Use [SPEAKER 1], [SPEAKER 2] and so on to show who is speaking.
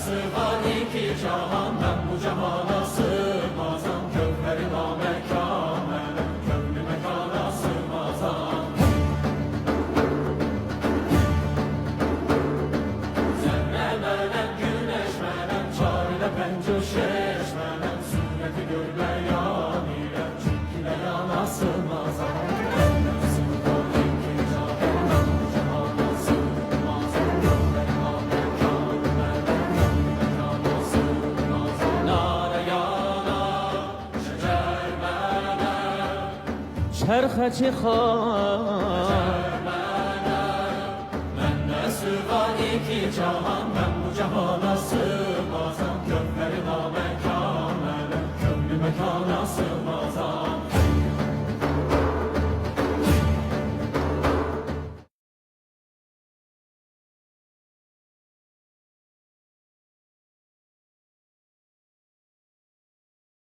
[SPEAKER 1] var iki cahan, ben bu cahana sığmazam. Kövheri namekamene, kövlü mekana sığmazam. Zerre melem, güneş melem, çarede pencür şeşmelem. Sünneti görmeyan ile, çünkü de yana sığmazam.
[SPEAKER 2] çرخچی خان
[SPEAKER 1] Ben nesi var iki cahan, ben bu cahana